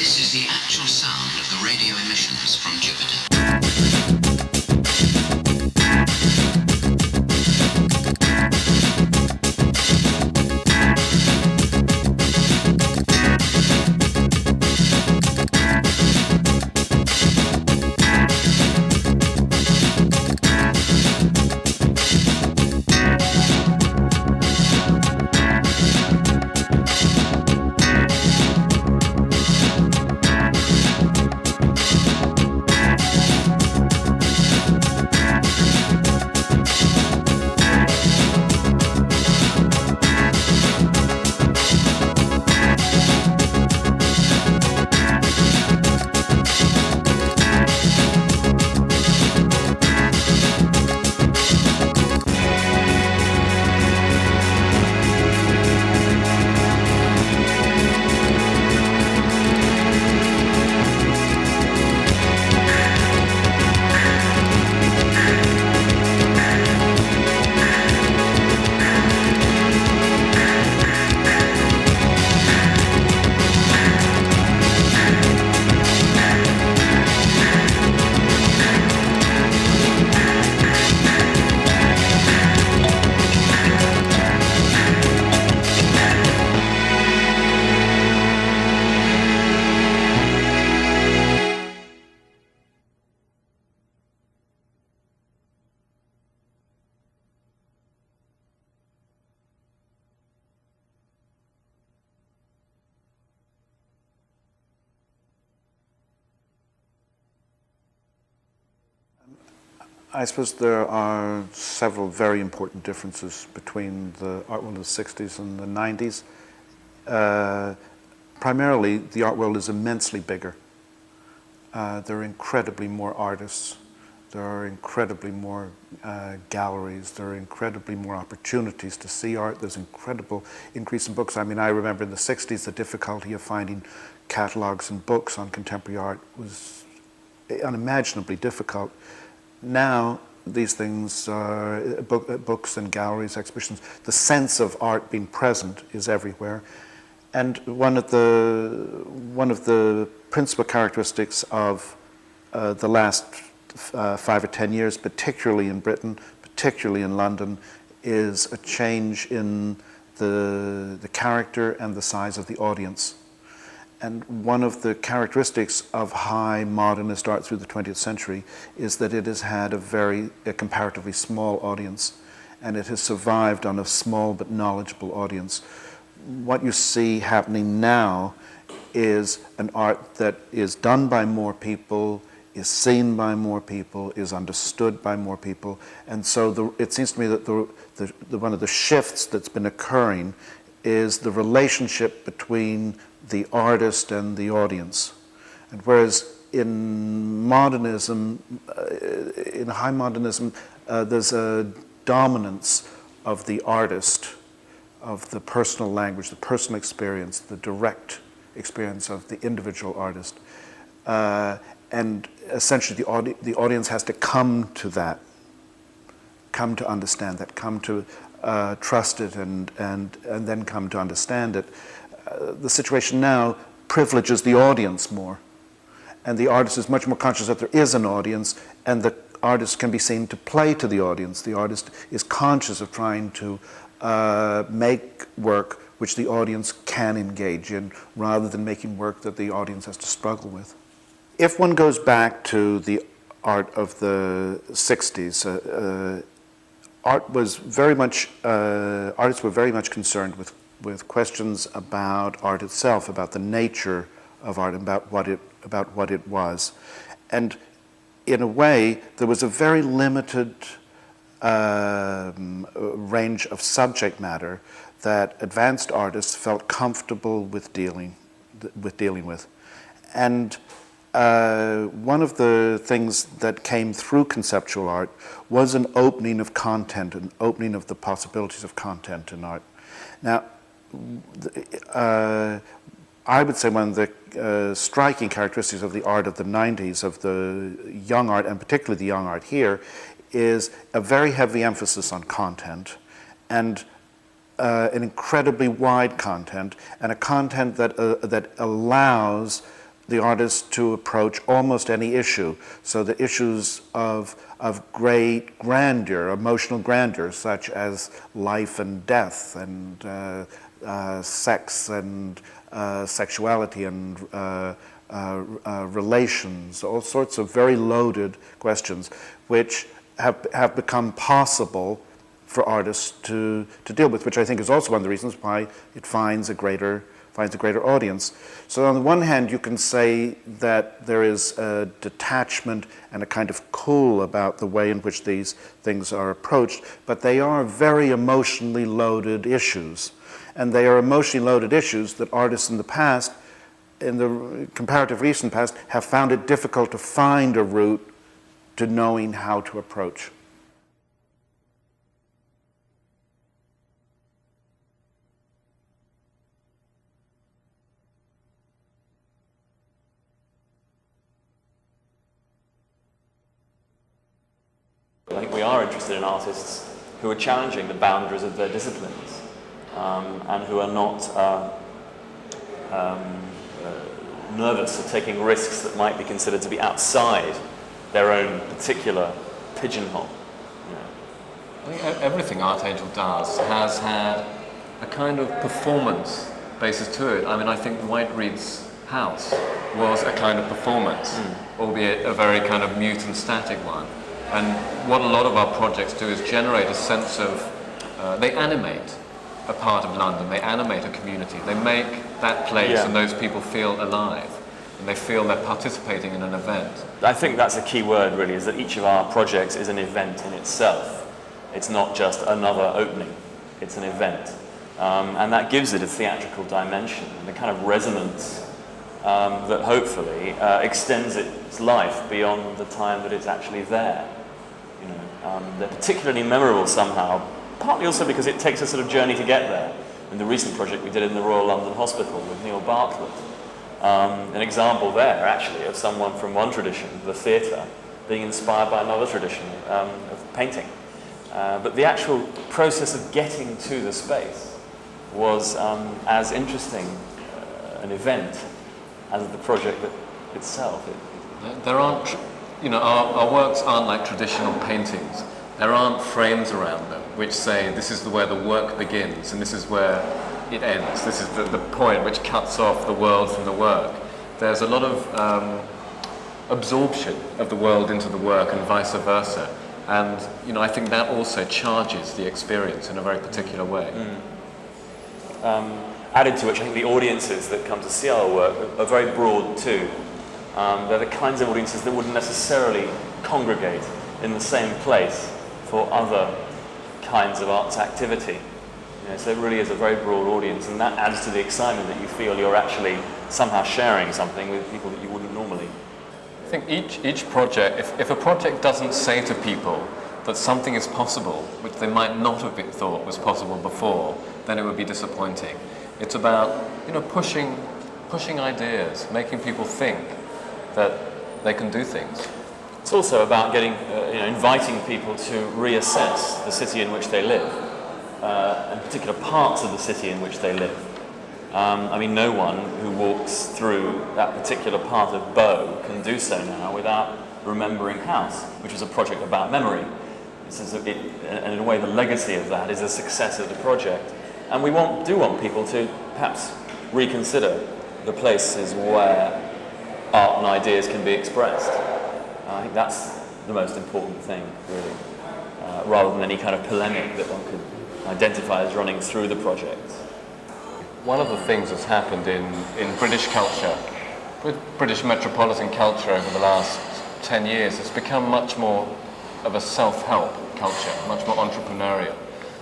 This is the actual sound of the radio emissions from Jupiter. I suppose there are several very important differences between the art world of the 60s and the 90s. Primarily, the art world is immensely bigger. There are incredibly more artists. There are incredibly more galleries. There are incredibly more opportunities to see art. There's incredible increase in books. I mean, I remember in the 60s, the difficulty of finding catalogs and books on contemporary art was unimaginably difficult. Now, these things are books and galleries, exhibitions. The sense of art being present is everywhere. And one of the principal characteristics of the last 5 or 10 years, particularly in Britain, particularly in London, is a change in the character and the size of the audience. And one of the characteristics of high modernist art through the 20th century is that it has had a comparatively small audience, and it has survived on a small but knowledgeable audience. What you see happening now is an art that is done by more people, is seen by more people, is understood by more people, and so it seems to me that one of the shifts that's been occurring is the relationship between the artist and the audience. And whereas in modernism, in high modernism, there's a dominance of the artist, of the personal language, the personal experience, the direct experience of the individual artist. And essentially the audience has to come to that, come to understand that, come to trust it and then come to understand it. The situation now privileges the audience more, and the artist is much more conscious that there is an audience, and the artist can be seen to play to the audience. The artist is conscious of trying to make work which the audience can engage in, rather than making work that the audience has to struggle with. If one goes back to the art of the 60s, artists were very much concerned with questions about art itself, about the nature of art, about what it was. And in a way, there was a very limited range of subject matter that advanced artists felt comfortable with dealing with. And one of the things that came through conceptual art was an opening of content, an opening of the possibilities of content in art. Now, I would say one of the striking characteristics of the art of the 90s, of the young art, and particularly the young art here, is a very heavy emphasis on content, and an incredibly wide content, and a content that allows the artist to approach almost any issue. So the issues of great grandeur, emotional grandeur, such as life and death and sex and sexuality and relations, all sorts of very loaded questions which have become possible for artists to deal with, which I think is also one of the reasons why it finds a greater audience. So on the one hand, you can say that there is a detachment and a kind of cool about the way in which these things are approached, but they are very emotionally loaded issues. And they are emotionally loaded issues that artists in the past, in the comparative recent past, have found it difficult to find a route to knowing how to approach. I think we are interested in artists who are challenging the boundaries of their disciplines and who are not nervous of taking risks that might be considered to be outside their own particular pigeonhole. I think everything Archangel does has had a kind of performance basis to it. I mean, I think Whiteread's house was a kind of performance, albeit a very kind of mute and static one. And what a lot of our projects do is generate a sense of, they animate a part of London, they animate a community, they make that place and those people feel alive, and they feel they're participating in an event. I think that's a key word really, is that each of our projects is an event in itself. It's not just another opening, it's an event. And that gives it a theatrical dimension, and a kind of resonance that hopefully extends its life beyond the time that it's actually there. You know, they're particularly memorable somehow, partly also because it takes a sort of journey to get there. In the recent project we did in the Royal London Hospital with Neil Bartlett, an example there actually of someone from one tradition, the theatre, being inspired by another tradition of painting. But the actual process of getting to the space was as interesting an event as the project itself. There aren't, you know, our works aren't like traditional paintings. There aren't frames around them which say this is where the work begins and this is where it ends. This is the point which cuts off the world from the work. There's a lot of absorption of the world into the work and vice versa. And you know, I think that also charges the experience in a very particular way. Added to which, I think the audiences that come to see our work are very broad too. They're the kinds of audiences that wouldn't necessarily congregate in the same place for other kinds of arts activity. You know, so it really is a very broad audience, and that adds to the excitement that you feel you're actually somehow sharing something with people that you wouldn't normally. I think each project, if a project doesn't say to people that something is possible, which they might not have thought was possible before, then it would be disappointing. It's about, you know, pushing ideas, making people think that they can do things. It's also about getting, inviting people to reassess the city in which they live, and particular parts of the city in which they live. I mean, no one who walks through that particular part of Bow can do so now without remembering House, which is a project about memory. And in a way, the legacy of that is the success of the project. And we do want people to perhaps reconsider the places where art and ideas can be expressed. I think that's the most important thing, really, rather than any kind of polemic that one could identify as running through the project. One of the things that's happened in British culture, with British metropolitan culture over the last 10 years, it's become much more of a self-help culture, much more entrepreneurial.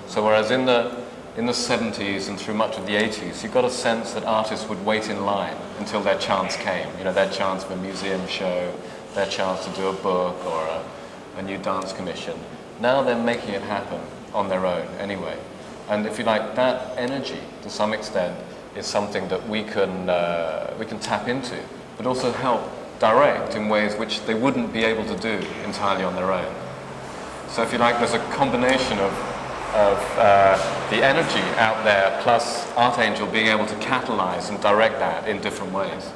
So whereas in the 70s and through much of the 80s, you got a sense that artists would wait in line until their chance came, you know, their chance for a museum show, their chance to do a book or a new dance commission. Now they're making it happen on their own anyway. And if you like, that energy, to some extent, is something that we can tap into, but also help direct in ways which they wouldn't be able to do entirely on their own. So if you like, there's a combination of the energy out there plus Archangel being able to catalyze and direct that in different ways.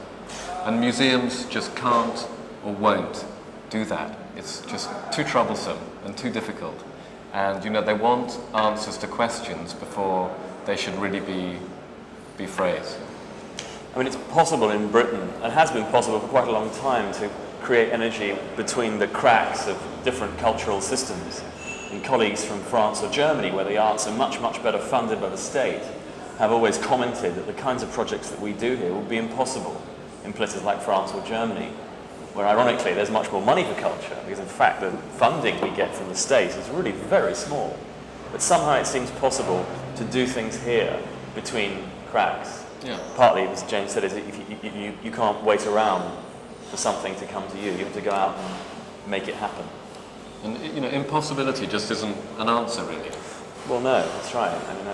And museums just can't or won't do that. It's just too troublesome and too difficult. And they want answers to questions before they should really be phrased. I mean, it's possible in Britain, and has been possible for quite a long time, to create energy between the cracks of different cultural systems. And colleagues from France or Germany, where the arts are much, much better funded by the state, have always commented that the kinds of projects that we do here would be impossible in places like France or Germany, where ironically there's much more money for culture, because in fact the funding we get from the state is really very small. But somehow it seems possible to do things here between cracks. Yeah. Partly, as James said, is you can't wait around for something to come to you. You have to go out and make it happen. And impossibility just isn't an answer, really. Well, no, that's right. I mean,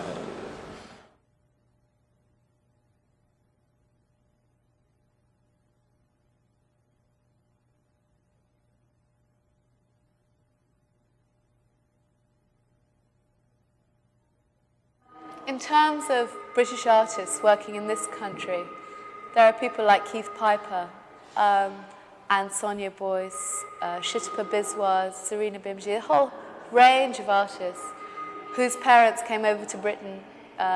in terms of British artists working in this country, there are people like Keith Piper, and Sonia Boyce, Shitapa Biswas, Serena Bimji, a whole range of artists whose parents came over to Britain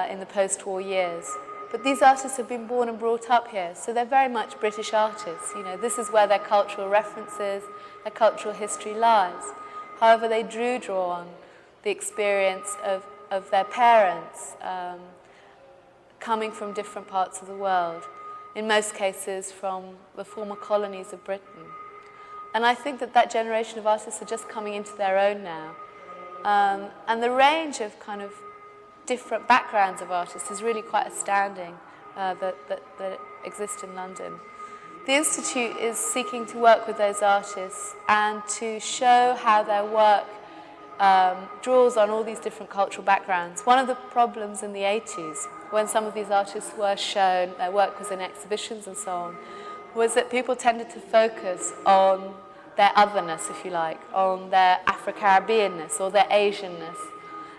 in the post-war years. But these artists have been born and brought up here, so they're very much British artists. This is where their cultural references, their cultural history lies. However, they draw on the experience of their parents coming from different parts of the world, in most cases from the former colonies of Britain. And I think that generation of artists are just coming into their own now. And the range of kind of different backgrounds of artists is really quite astounding that exist in London. The Institute is seeking to work with those artists and to show how their work draws on all these different cultural backgrounds. One of the problems in the 80s, when some of these artists were shown, their work was in exhibitions and so on, was that people tended to focus on their otherness, if you like, on their Afro-Caribbeanness or their Asianness.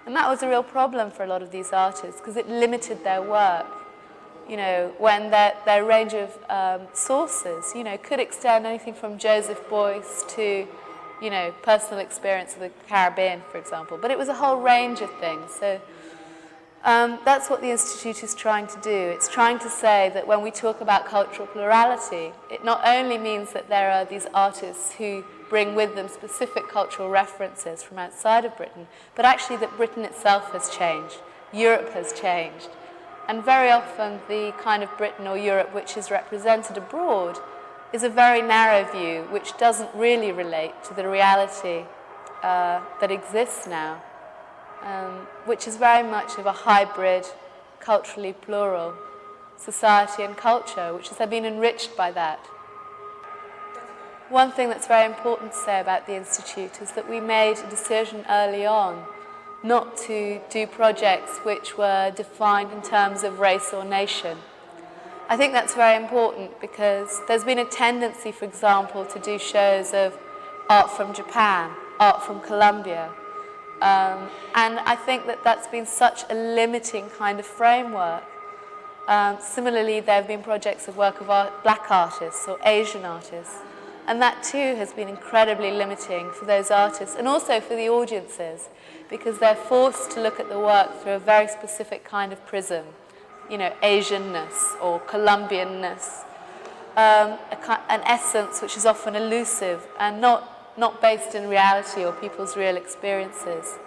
And that was a real problem for a lot of these artists because it limited their work. When their range of sources, could extend anything from Joseph Boyce to personal experience of the Caribbean, for example. But it was a whole range of things. So that's what the Institute is trying to do. It's trying to say that when we talk about cultural plurality, it not only means that there are these artists who bring with them specific cultural references from outside of Britain, but actually that Britain itself has changed, Europe has changed. And very often the kind of Britain or Europe which is represented abroad is a very narrow view which doesn't really relate to the reality that exists now, which is very much of a hybrid, culturally plural society and culture, which has been enriched by that. One thing that's very important to say about the Institute is that we made a decision early on not to do projects which were defined in terms of race or nation. I think that's very important because there's been a tendency, for example, to do shows of art from Japan, art from Colombia. And I think that's been such a limiting kind of framework. Similarly, there have been projects of work of black artists or Asian artists. And that too has been incredibly limiting for those artists and also for the audiences because they're forced to look at the work through a very specific kind of prism. Asianness or Colombianness, an essence which is often elusive and not based in reality or people's real experiences.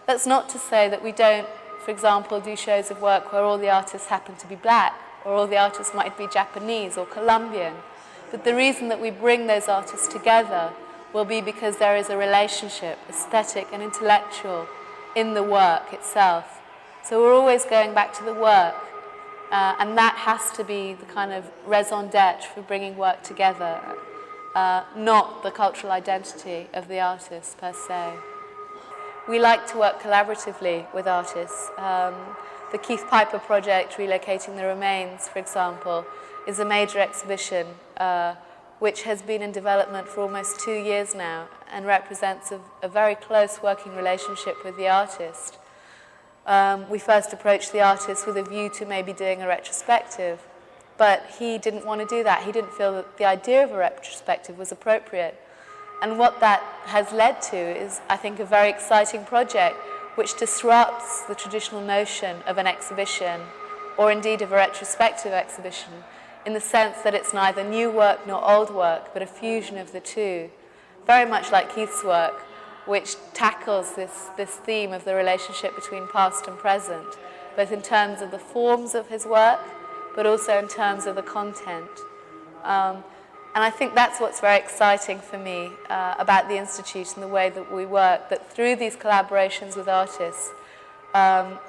That's not to say that we don't, for example, do shows of work where all the artists happen to be black or all the artists might be Japanese or Colombian. But the reason that we bring those artists together will be because there is a relationship, aesthetic and intellectual, in the work itself. So we're always going back to the work. And that has to be the kind of raison d'etre for bringing work together, not the cultural identity of the artist per se. We like to work collaboratively with artists. The Keith Piper project, Relocating the Remains, for example, is a major exhibition which has been in development for almost 2 years now and represents a very close working relationship with the artist. We first approached the artist with a view to maybe doing a retrospective, but he didn't want to do that. He didn't feel that the idea of a retrospective was appropriate. And what that has led to is, I think, a very exciting project which disrupts the traditional notion of an exhibition, or indeed of a retrospective exhibition, in the sense that it's neither new work nor old work, but a fusion of the two. Very much like Keith's work, which tackles this theme of the relationship between past and present, both in terms of the forms of his work, but also in terms of the content. And I think that's what's very exciting for me about the Institute and the way that we work, that through these collaborations with artists,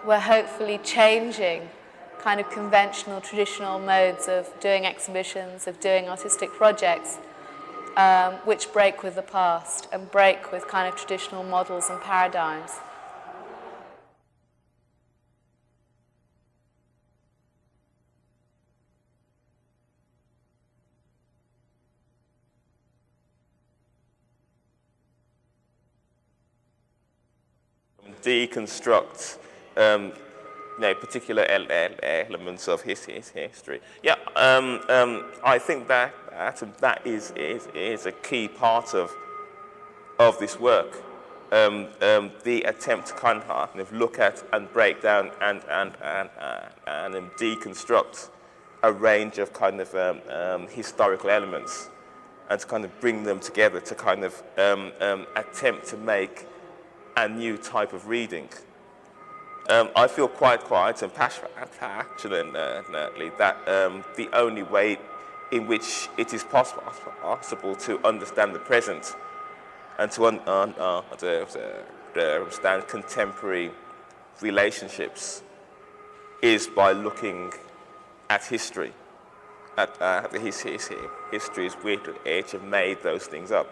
we're hopefully changing kind of conventional, traditional modes of doing exhibitions, of doing artistic projects, which break with the past and break with kind of traditional models and paradigms. Deconstruct particular elements of his history. Yeah, I think that is a key part of this work. The attempt to kind of look at and break down and deconstruct a range of kind of historical elements, and to kind of bring them together to kind of attempt to make a new type of reading. I feel quite and passionately that the only way in which it is possible to understand the present and to understand contemporary relationships is by looking at history, at the histories which have made those things up.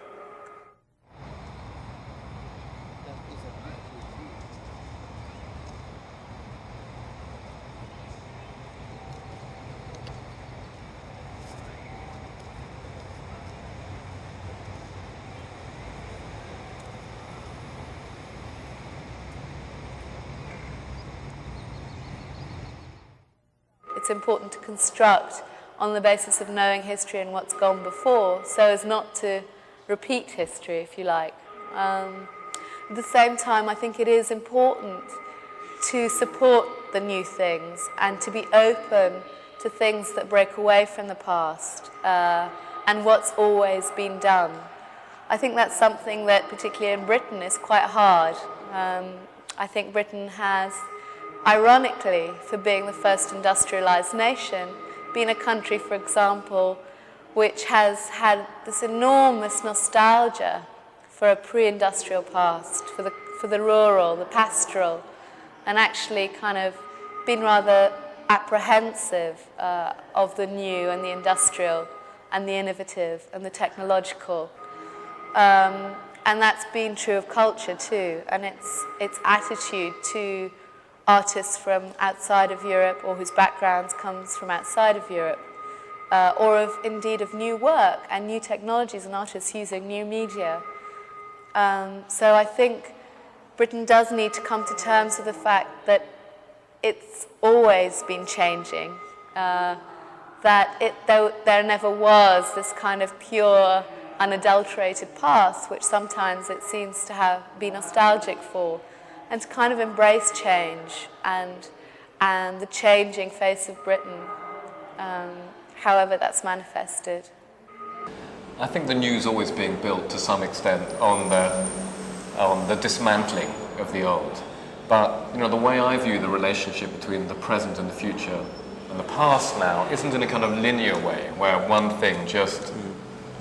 It's important to construct on the basis of knowing history and what's gone before, so as not to repeat history, if you like. At the same time, I think it is important to support the new things and to be open to things that break away from the past and what's always been done. I think that's something that, particularly in Britain, is quite hard. I think Britain has, ironically, for being the first industrialized nation, been a country, for example, which has had this enormous nostalgia for a pre-industrial past, for the rural, the pastoral, and actually kind of been rather apprehensive of the new and the industrial and the innovative and the technological. And that's been true of culture too, and its attitude to artists from outside of Europe, or whose backgrounds comes from outside of Europe, or indeed of new work and new technologies and artists using new media. So I think Britain does need to come to terms with the fact that it's always been changing, that there never was this kind of pure, unadulterated past, which sometimes it seems to have been nostalgic for, and to kind of embrace change and the changing face of Britain, however that's manifested. I think the new's always being built to some extent on the dismantling of the old. But the way I view the relationship between the present and the future and the past now isn't in a kind of linear way where one thing just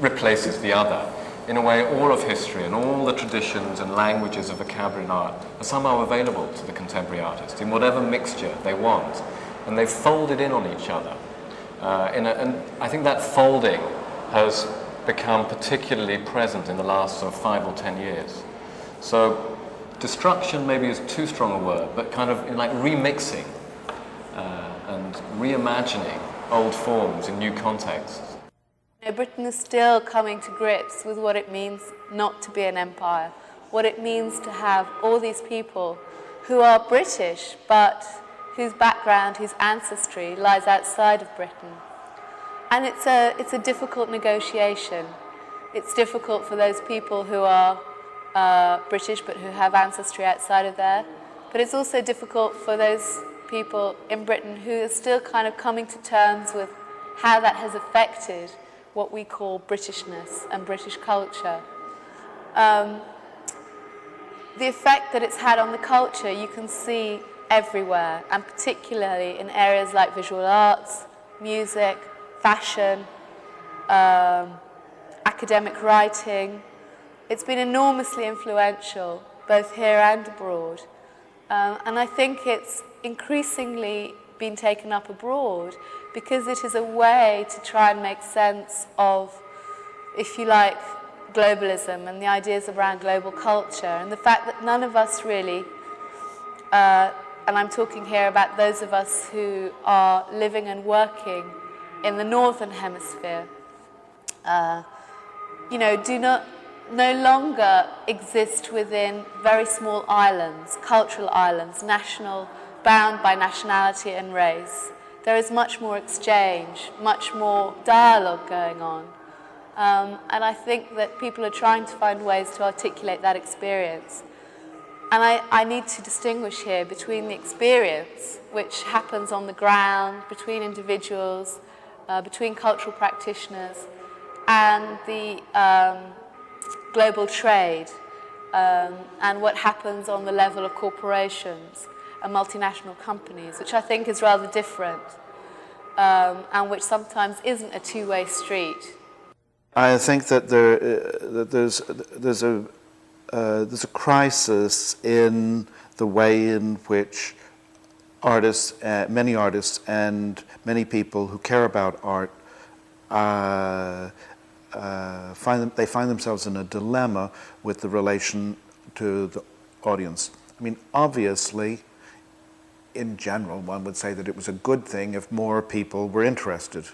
replaces the other. In a way, all of history and all the traditions and languages of vocabulary and art are somehow available to the contemporary artist in whatever mixture they want. And they've folded in on each other. And I think that folding has become particularly present in the last sort of 5 or 10 years. So destruction maybe is too strong a word, but kind of like remixing and reimagining old forms in new contexts. Britain is still coming to grips with what it means not to be an empire, what it means to have all these people who are British, but whose background, whose ancestry lies outside of Britain. And it's a difficult negotiation. It's difficult for those people who are British but who have ancestry outside of there. But it's also difficult for those people in Britain who are still kind of coming to terms with how that has affected what we call Britishness and British culture. The effect that it's had on the culture you can see everywhere, and particularly in areas like visual arts, music, fashion, academic writing. It's been enormously influential, both here and abroad. And I think it's increasingly been taken up abroad because it is a way to try and make sense of, if you like, globalism and the ideas around global culture, and the fact that none of us really, and I'm talking here about those of us who are living and working in the Northern Hemisphere, no longer exist within very small islands, cultural islands, bound by nationality and race. There is much more exchange, much more dialogue going on. And I think that people are trying to find ways to articulate that experience. And I need to distinguish here between the experience, which happens on the ground, between individuals, between cultural practitioners, and the global trade, and what happens on the level of corporations and multinational companies, which I think is rather different, and which sometimes isn't a two-way street. I think that there's a crisis in the way in which artists, many artists, and many people who care about art find themselves in a dilemma with the relation to the audience. I mean, obviously, in general, one would say that it was a good thing if more people were interested.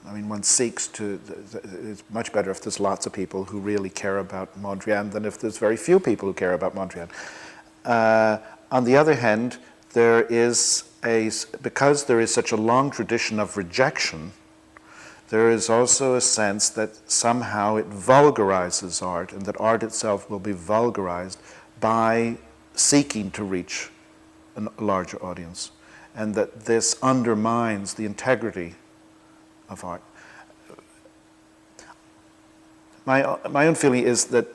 I mean, one seeks to, it's much better if there's lots of people who really care about Mondrian than if there's very few people who care about Mondrian. On the other hand, because there is such a long tradition of rejection, there is also a sense that somehow it vulgarizes art, and that art itself will be vulgarized by seeking to reach a larger audience, and that this undermines the integrity of art. My own feeling is that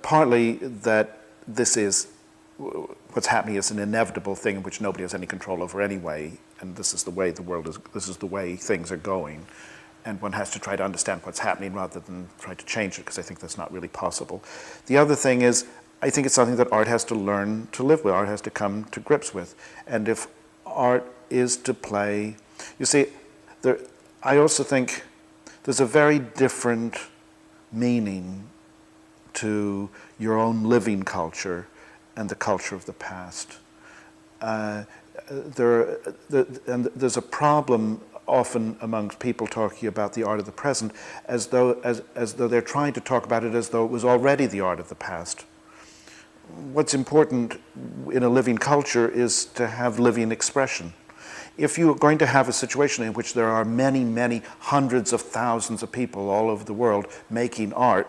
partly that this is what's happening is an inevitable thing in which nobody has any control over anyway, and this is the way the world is. This is the way things are going, and one has to try to understand what's happening rather than try to change it, because I think that's not really possible. The other thing is, I think it's something that art has to learn to live with. Art has to come to grips with, and if art is to play, you see, I also think there's a very different meaning to your own living culture and the culture of the past. And there's a problem often amongst people talking about the art of the present as though they're trying to talk about it as though it was already the art of the past. What's important in a living culture is to have living expression. If you're going to have a situation in which there are many, many hundreds of thousands of people all over the world making art,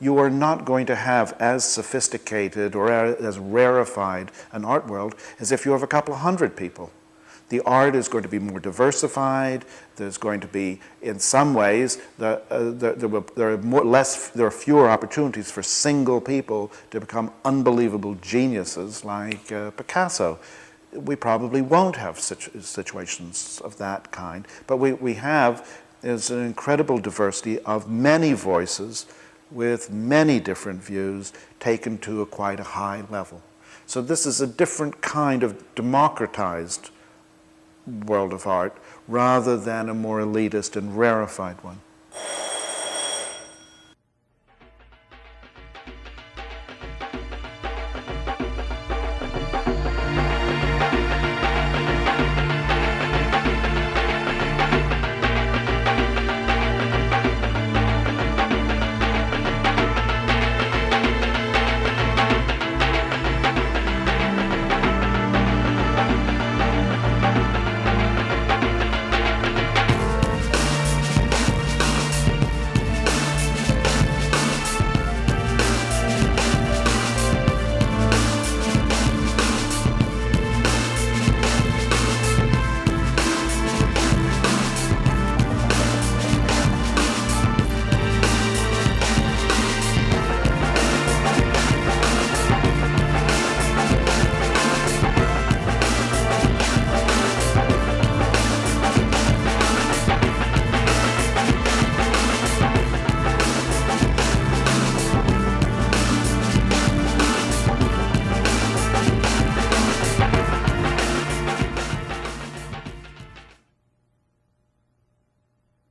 you are not going to have as sophisticated or as rarefied an art world as if you have a couple of hundred people. The art is going to be more diversified. There's going to be, in some ways, there are fewer opportunities for single people to become unbelievable geniuses like Picasso. We probably won't have situations of that kind, but we have is an incredible diversity of many voices with many different views taken to quite a high level. So this is a different kind of democratized world of art rather than a more elitist and rarefied one.